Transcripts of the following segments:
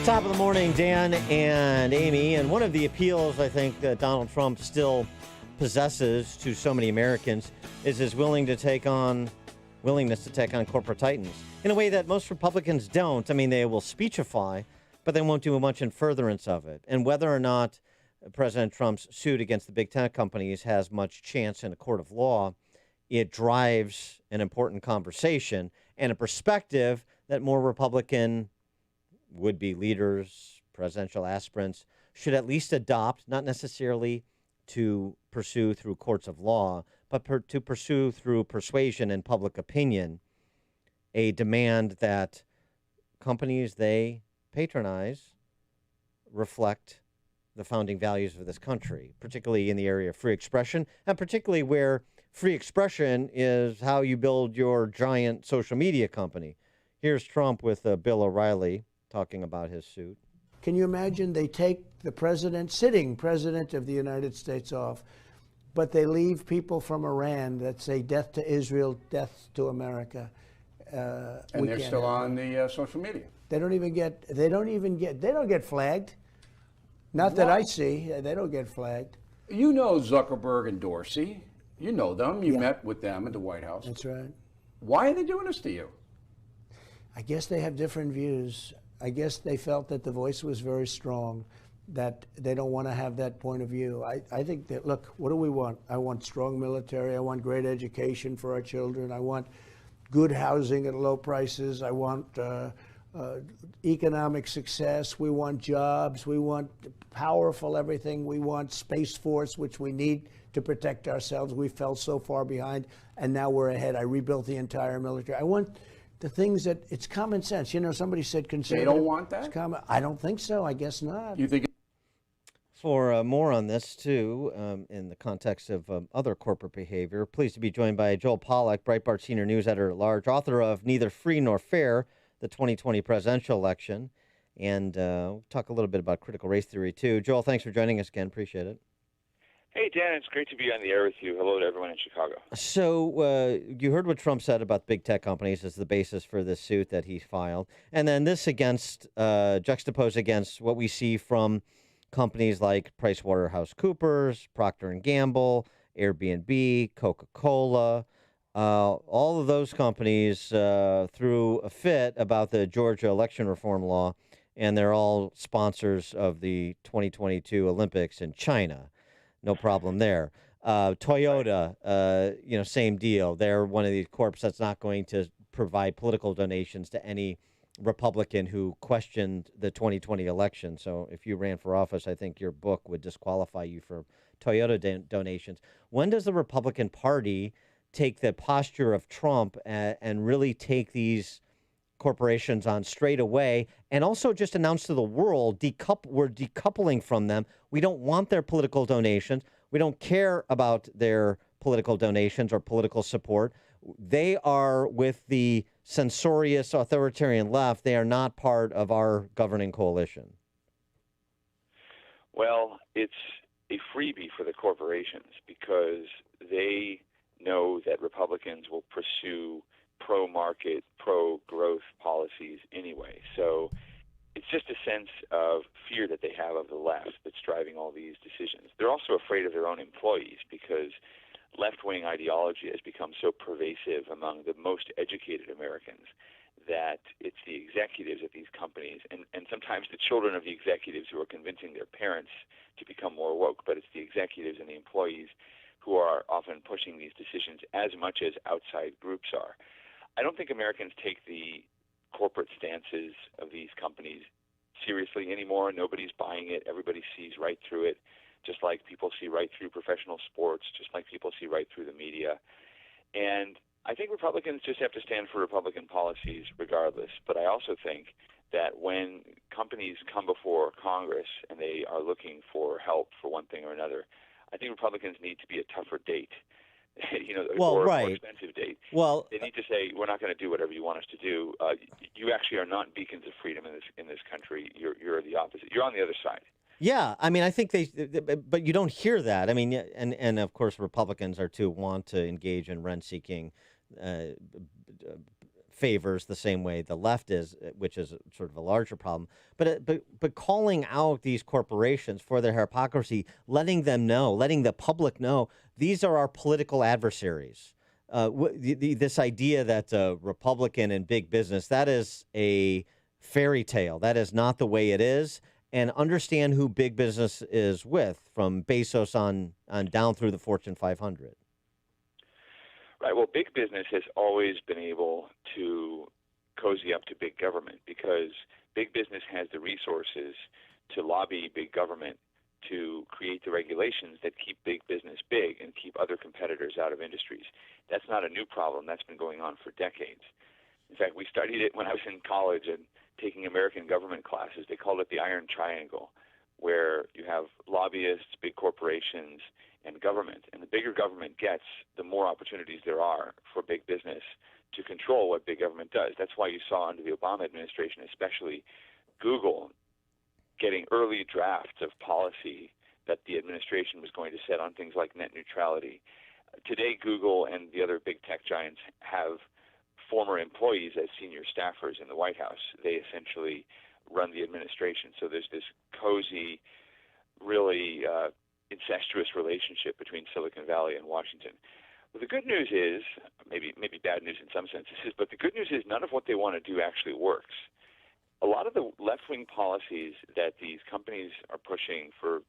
Top of the morning, Dan and Amy. And one of the appeals I think that Donald Trump still possesses to so many Americans is his willingness to take on corporate titans in a way that most Republicans don't. I mean, they will speechify, but they won't do much in furtherance of it. And whether or not President Trump's suit against the big tech companies has much chance in a court of law, it drives an important conversation and a perspective that more Republican would-be leaders, presidential aspirants, should at least adopt, not necessarily to pursue through courts of law, but to pursue through persuasion and public opinion, a demand that companies they patronize reflect the founding values of this country, particularly in the area of free expression, and particularly where free expression is how you build your giant social media company. Here's Trump with Bill O'Reilly talking about his suit. Can you imagine they take the sitting president of the United States off, but they leave people from Iran that say death to Israel, death to America. And they're still on the social media. They don't get flagged. Not that I see. They don't get flagged. You know Zuckerberg and Dorsey. You know them. You met with them at the White House. That's right. Why are they doing this to you? I guess they have different views. I guess they felt that the voice was very strong, that they don't want to have that point of view. I think that, look, what do we want? I want strong military. I want great education for our children. I want good housing at low prices. I want economic success. We want jobs. We want powerful everything. We want Space Force, which we need to protect ourselves. We fell so far behind, and now we're ahead. I rebuilt the entire military. I want the things that it's common sense. You know, somebody said conservative. They don't want that? I don't think so. I guess not. You think? For more on this, too, in the context of other corporate behavior, pleased to be joined by Joel Pollack, Breitbart Senior News Editor-at-Large, author of Neither Free Nor Fair, the 2020 presidential election. And we'll talk a little bit about critical race theory, too. Joel, thanks for joining us again. Appreciate it. Hey, Dan, it's great to be on the air with you. Hello to everyone in Chicago. So you heard what Trump said about big tech companies as the basis for this suit that he filed. And then this juxtaposed against what we see from companies like PricewaterhouseCoopers, Procter & Gamble, Airbnb, Coca-Cola. All of those companies threw a fit about the Georgia election reform law, and they're all sponsors of the 2022 Olympics in China. No problem there. Toyota, same deal. They're one of these corps that's not going to provide political donations to any Republican who questioned the 2020 election. So if you ran for office, I think your book would disqualify you for Toyota donations. When does the Republican Party take the posture of Trump and really take these corporations on straight away and also just announce to the world we're decoupling from them? We don't want their political donations. We don't care about their political donations or political support. They are with the censorious authoritarian left. They are not part of our governing coalition. Well, it's a freebie for the corporations because they know that Republicans will pursue pro-market, pro-growth policies anyway. So it's just a sense of fear that they have of the left that's driving all these decisions. They're also afraid of their own employees because left-wing ideology has become so pervasive among the most educated Americans that it's the executives at these companies and sometimes the children of the executives who are convincing their parents to become more woke, but it's the executives and the employees who are often pushing these decisions as much as outside groups are. I don't think Americans take the corporate stances of these companies seriously anymore. Nobody's buying it. Everybody sees right through it, just like people see right through professional sports, just like people see right through the media. And I think Republicans just have to stand for Republican policies regardless. But I also think that when companies come before Congress and they are looking for help for one thing or another, I think Republicans need to be a tougher date, or a more expensive date. Well, they need to say, we're not going to do whatever you want us to do. You actually are not beacons of freedom in this country. You're the opposite. You're on the other side. Yeah, I mean, I think but you don't hear that. I mean, and of course, Republicans want to engage in rent-seeking favors the same way the left is, which is sort of a larger problem. But calling out these corporations for their hypocrisy, letting them know, letting the public know, these are our political adversaries. This idea that Republican and big business, that is a fairy tale. That is not the way it is. And understand who big business is with, from Bezos on down through the Fortune 500. Right. Well, big business has always been able to cozy up to big government because big business has the resources to lobby big government to create the regulations that keep big business big and keep other competitors out of industries. That's not a new problem. That's been going on for decades. In fact, we studied it when I was in college and taking American government classes. They called it the Iron Triangle, where you have lobbyists, big corporations, and government. And the bigger government gets, the more opportunities there are for big business to control what big government does. That's why you saw under the Obama administration, especially Google, getting early drafts of policy that the administration was going to set on things like net neutrality. Today, Google and the other big tech giants have former employees as senior staffers in the White House. They essentially run the administration. So there's this cozy, really incestuous relationship between Silicon Valley and Washington. Well, the good news is, maybe bad news in some senses, but the good news is none of what they want to do actually works. A lot of the left-wing policies that these companies are pushing for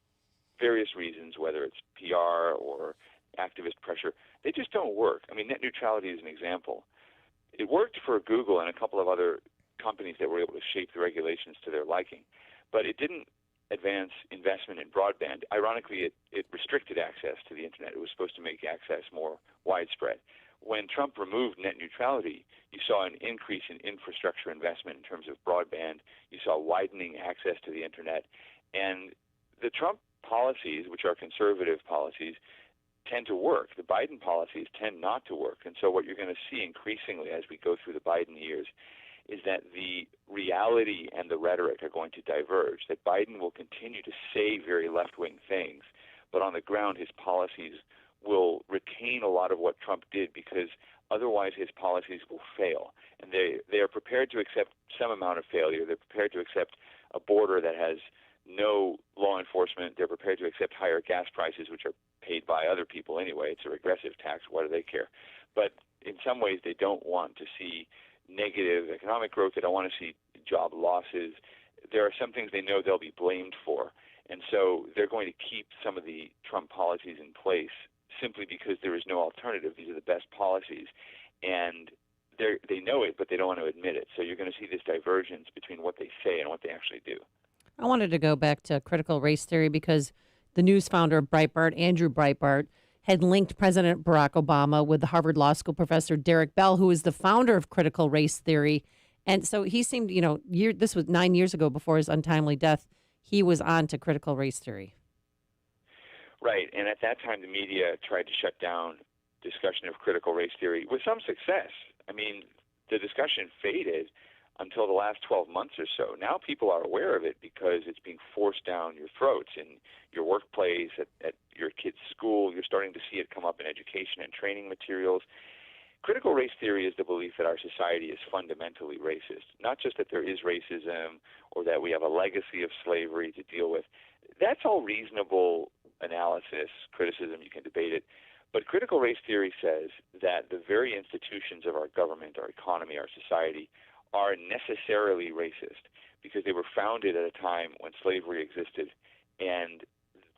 various reasons, whether it's PR or activist pressure, they just don't work. I mean, net neutrality is an example. It worked for Google and a couple of other companies that were able to shape the regulations to their liking, but it didn't advance investment in broadband. Ironically, it restricted access to the internet. It was supposed to make access more widespread. When Trump removed net neutrality, you saw an increase in infrastructure investment in terms of broadband. You saw widening access to the internet. And the Trump policies, which are conservative policies, tend to work. The Biden policies tend not to work. And so what you're going to see increasingly as we go through the Biden years is that the reality and the rhetoric are going to diverge, that Biden will continue to say very left-wing things, but on the ground his policies will retain a lot of what Trump did because otherwise his policies will fail. And they are prepared to accept some amount of failure. They're prepared to accept a border that has no law enforcement. They're prepared to accept higher gas prices, which are paid by other people anyway. It's a regressive tax. Why do they care? But in some ways, they don't want to see negative economic growth. They don't want to see job losses. There are some things they know they'll be blamed for. And so they're going to keep some of the Trump policies in place simply because there is no alternative. These are the best policies. And they know it, but they don't want to admit it. So you're going to see this divergence between what they say and what they actually do. I wanted to go back to critical race theory because the news founder of Breitbart, Andrew Breitbart, had linked President Barack Obama with the Harvard Law School professor Derek Bell, who is the founder of critical race theory. And so he seemed, this was 9 years ago before his untimely death, he was on to critical race theory. Right. And at that time, the media tried to shut down discussion of critical race theory with some success. I mean, the discussion faded until the last 12 months or so. Now people are aware of it because it's being forced down your throats in your workplace, at your kid's school. You're starting to see it come up in education and training materials. Critical race theory is the belief that our society is fundamentally racist, not just that there is racism or that we have a legacy of slavery to deal with. That's all reasonable analysis, criticism, you can debate it. But critical race theory says that the very institutions of our government, our economy, our society are necessarily racist because they were founded at a time when slavery existed, and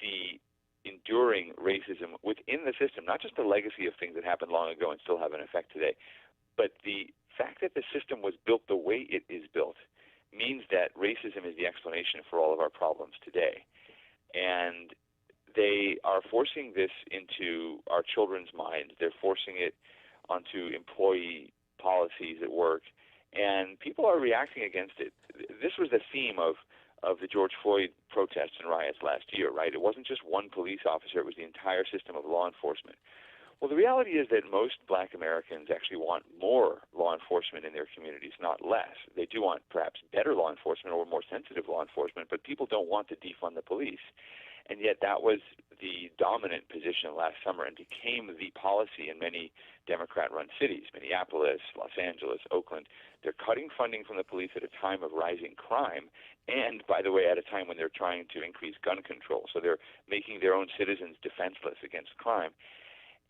the enduring racism within the system, not just the legacy of things that happened long ago and still have an effect today, but the fact that the system was built the way it is built means that racism is the explanation for all of our problems today. And they are forcing this into our children's minds. They're forcing it onto employee policies at work, and people are reacting against it. This was the theme of the George Floyd protests and riots last year, right? It wasn't just one police officer. It was the entire system of law enforcement. Well, the reality is that most black Americans actually want more law enforcement in their communities, not less. They do want perhaps better law enforcement or more sensitive law enforcement, but people don't want to defund the police. And yet that was the dominant position last summer and became the policy in many Democrat-run cities, Minneapolis, Los Angeles, Oakland. They're cutting funding from the police at a time of rising crime and, by the way, at a time when they're trying to increase gun control. So they're making their own citizens defenseless against crime.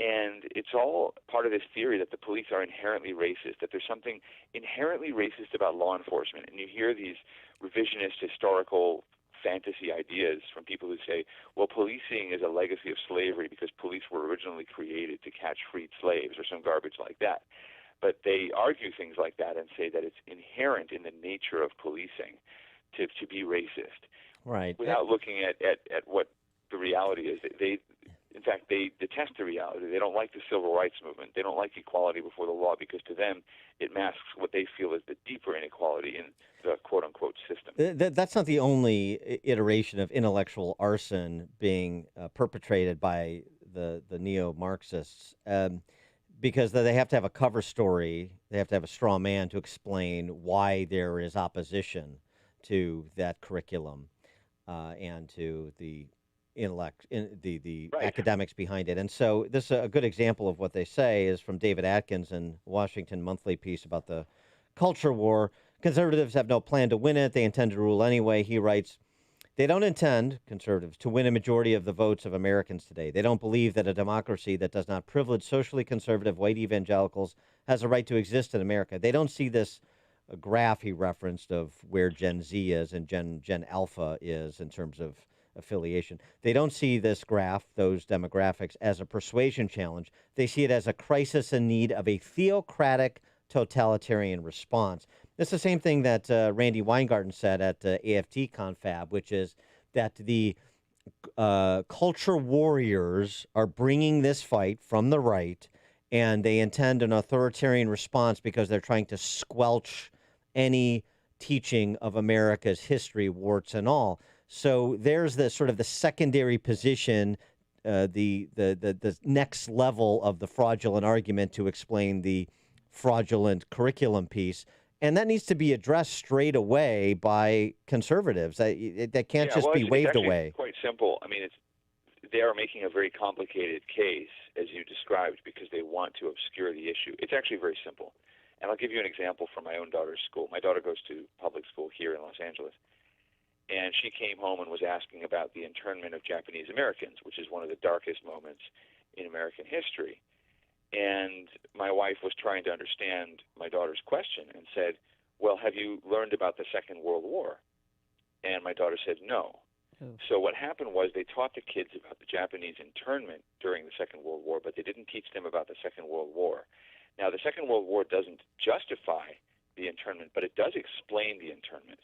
And it's all part of this theory that the police are inherently racist, that there's something inherently racist about law enforcement. And you hear these revisionist historical fantasy ideas from people who say, well, policing is a legacy of slavery because police were originally created to catch freed slaves or some garbage like that. But they argue things like that and say that it's inherent in the nature of policing to be racist. Right. Without looking at what the reality is. In fact, they detest the reality. They don't like the civil rights movement. They don't like equality before the law because to them it masks what they feel is the deeper inequality in the quote-unquote system. That's not the only iteration of intellectual arson being perpetrated by the neo-Marxists, because they have to have a cover story. They have to have a straw man to explain why there is opposition to that curriculum and to the the Right. academics behind it. And so this a good example of what they say is from David Atkins in Washington Monthly piece about the culture war. Conservatives have no plan to win it. They intend to rule anyway. He writes, they don't intend, conservatives, to win a majority of the votes of Americans today. They don't believe that a democracy that does not privilege socially conservative white evangelicals has a right to exist in America. They don't see this graph he referenced of where Gen Z is and Gen Alpha is in terms of affiliation. They don't see this graph, those demographics, as a persuasion challenge. They see it as a crisis in need of a theocratic totalitarian response. It's the same thing that Randy Weingarten said at AFT Confab, which is that the culture warriors are bringing this fight from the right, and they intend an authoritarian response because they're trying to squelch any teaching of America's history, warts and all. So there's the sort of the secondary position, the next level of the fraudulent argument to explain the fraudulent curriculum piece. And that needs to be addressed straight away by conservatives. That can't just be waved it's actually away. Quite simple. I mean, they are making a very complicated case, as you described, because they want to obscure the issue. It's actually very simple. And I'll give you an example from my own daughter's school. My daughter goes to public school here in Los Angeles. And she came home and was asking about the internment of Japanese Americans, which is one of the darkest moments in American history. And my wife was trying to understand my daughter's question and said, well, have you learned about the Second World War? And my daughter said, no. Oh. So what happened was they taught the kids about the Japanese internment during the Second World War, but they didn't teach them about the Second World War. Now, the Second World War doesn't justify the internment, but it does explain the internment.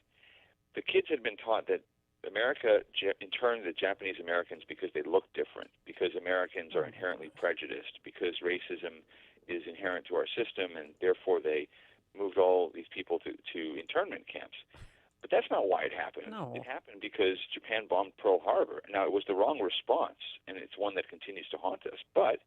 The kids had been taught that America interned the Japanese Americans because they look different, because Americans are inherently prejudiced, because racism is inherent to our system, and therefore they moved all these people to internment camps. But that's not why it happened. No. It happened because Japan bombed Pearl Harbor. Now, it was the wrong response, and it's one that continues to haunt us. But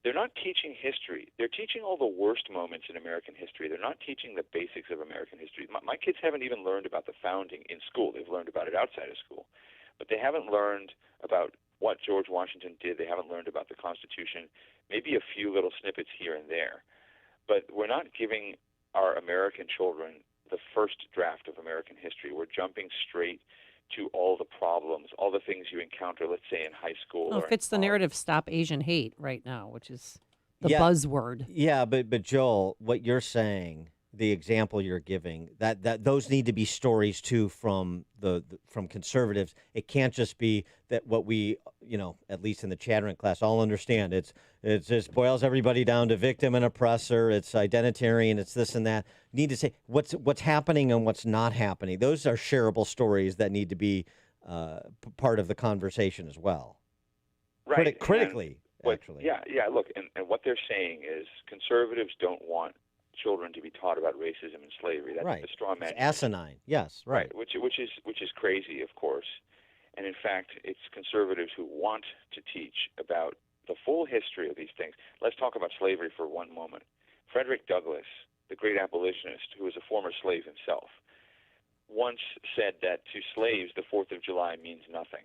they're not teaching history. They're teaching all the worst moments in American history. They're not teaching the basics of American history. My kids haven't even learned about the founding in school. They've learned about it outside of school. But they haven't learned about what George Washington did. They haven't learned about the Constitution, maybe a few little snippets here and there. But we're not giving our American children the first draft of American history. We're jumping straight to all the problems, all the things you encounter, let's say, in high school. Well, or it fits the in college. narrative "Stop Asian Hate" right now, which is the Yeah. buzzword. Yeah, but Joel, what you're saying, the example you're giving, that those need to be stories too from from conservatives. It can't just be that what we, at least in the chattering class, all understand. It just boils everybody down to victim and oppressor. It's identitarian. It's this and that. You need to say what's happening and what's not happening. Those are shareable stories that need to be part of the conversation as well. Right. Critically, actually. Yeah. Look, and what they're saying is conservatives don't want children to be taught about racism and slavery. That's Right. the straw man. It's asinine. Yes, right. Which is crazy, of course. And in fact, it's conservatives who want to teach about the full history of these things. Let's talk about slavery for one moment. Frederick Douglass, the great abolitionist who was a former slave himself, once said that to slaves the 4th of July means nothing.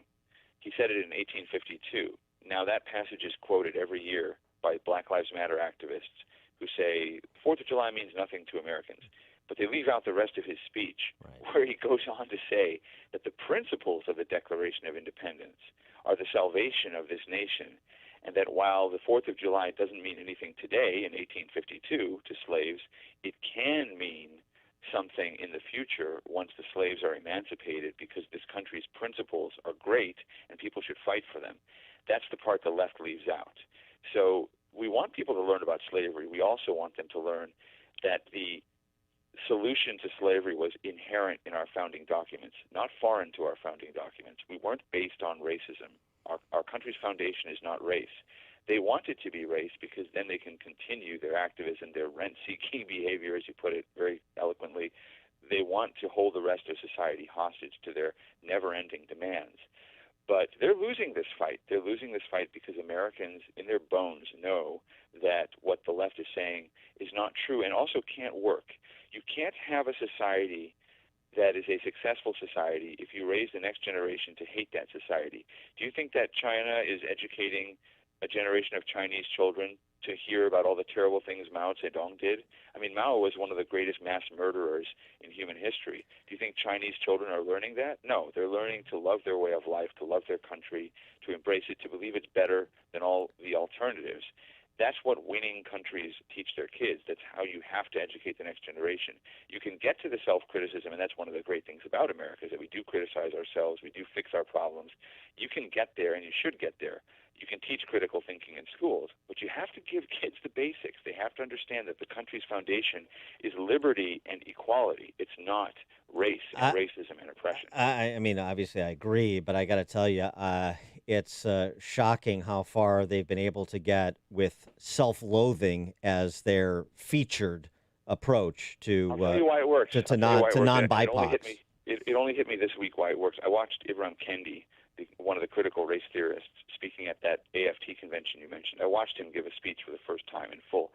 He said it in 1852. Now, that passage is quoted every year by Black Lives Matter activists who say 4th of July means nothing to Americans. But they leave out the rest of his speech, where he goes on to say that the principles of the Declaration of Independence are the salvation of this nation, and that while the 4th of July doesn't mean anything today in 1852 to slaves, it can mean something in the future once the slaves are emancipated, because this country's principles are great and people should fight for them. That's the part the left leaves out. So we want people to learn about slavery. We also want them to learn that the solution to slavery was inherent in our founding documents, not foreign to our founding documents. We weren't based on racism. Our country's foundation is not race. They want it to be race because then they can continue their activism, their rent-seeking behavior, as you put it very eloquently. They want to hold the rest of society hostage to their never-ending demands. But they're losing this fight. They're losing this fight because Americans in their bones know that what the left is saying is not true and also can't work. You can't have a society that is a successful society if you raise the next generation to hate that society. Do you think that China is educating a generation of Chinese children to hear about all the terrible things Mao Zedong did? I mean, Mao was one of the greatest mass murderers in human history. Do you think Chinese children are learning that? No, they're learning to love their way of life, to love their country, to embrace it, to believe it's better than all the alternatives. That's what winning countries teach their kids. That's how you have to educate the next generation. You can get to the self-criticism, and that's one of the great things about America, is that we do criticize ourselves, we do fix our problems. You can get there, and you should get there. You can teach critical thinking in schools, but you have to give kids the basics. They have to understand that the country's foundation is liberty and equality. It's not race and racism and oppression. I mean, obviously, I agree, but I got to tell you, it's shocking how far they've been able to get with self-loathing as their featured approach to I'll tell you why it works. to non-BIPOCs. It only hit me this week why it works. I watched Ibram Kendi, one of the critical race theorists, speaking at that AFT convention you mentioned. I watched him give a speech for the first time in full,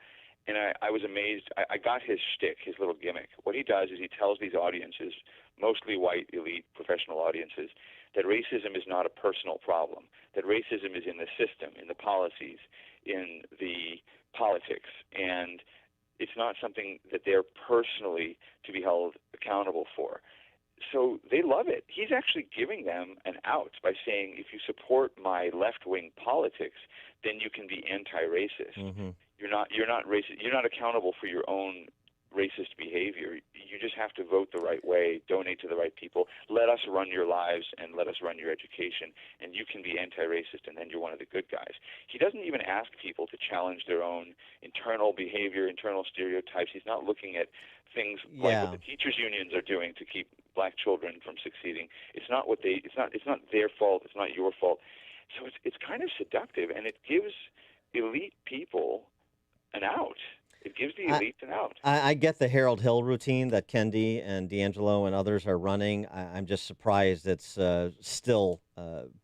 and I was amazed. I got his shtick, his little gimmick. What he does is he tells these audiences, mostly white, elite, professional audiences, that racism is not a personal problem, that racism is in the system, in the policies, in the politics, and it's not something that they're personally to be held accountable for. So they love it. He's actually giving them an out by saying, if you support my left-wing politics, then you can be anti-racist. Mm-hmm. You're not racist. You're not accountable for your own racist behavior. You just have to vote the right way, donate to the right people, let us run your lives and let us run your education, and you can be anti-racist, and then you're one of the good guys. He doesn't even ask people to challenge their own internal behavior, internal stereotypes. He's not looking at things like what the teachers' unions are doing to keep black children from succeeding. It's not their fault. It's not your fault. So it's kind of seductive, and it gives elite people an out. It gives the elite an out. I get the Harold Hill routine that Kendi and D'Angelo and others are running. I'm just surprised it's still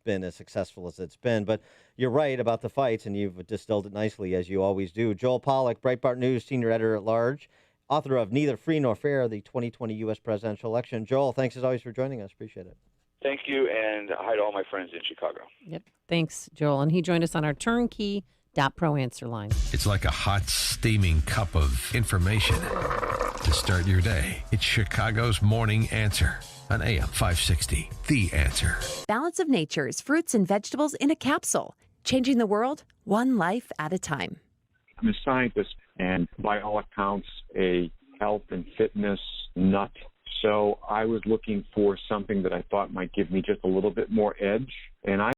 been as successful as it's been. But you're right about the fights, and you've distilled it nicely, as you always do. Joel Pollack, Breitbart News Senior Editor-at-Large, author of Neither Free Nor Fair, the 2020 U.S. presidential election. Joel, thanks as always for joining us. Appreciate it. Thank you, and hi to all my friends in Chicago. Yep. Thanks, Joel. And he joined us on our turnkey.pro answer line. It's like a hot, steaming cup of information to start your day. It's Chicago's Morning Answer on AM 560. The Answer. Balance of Nature's fruits and vegetables in a capsule. Changing the world, one life at a time. I'm a scientist and, by all accounts, a health and fitness nut. So I was looking for something that I thought might give me just a little bit more edge. And I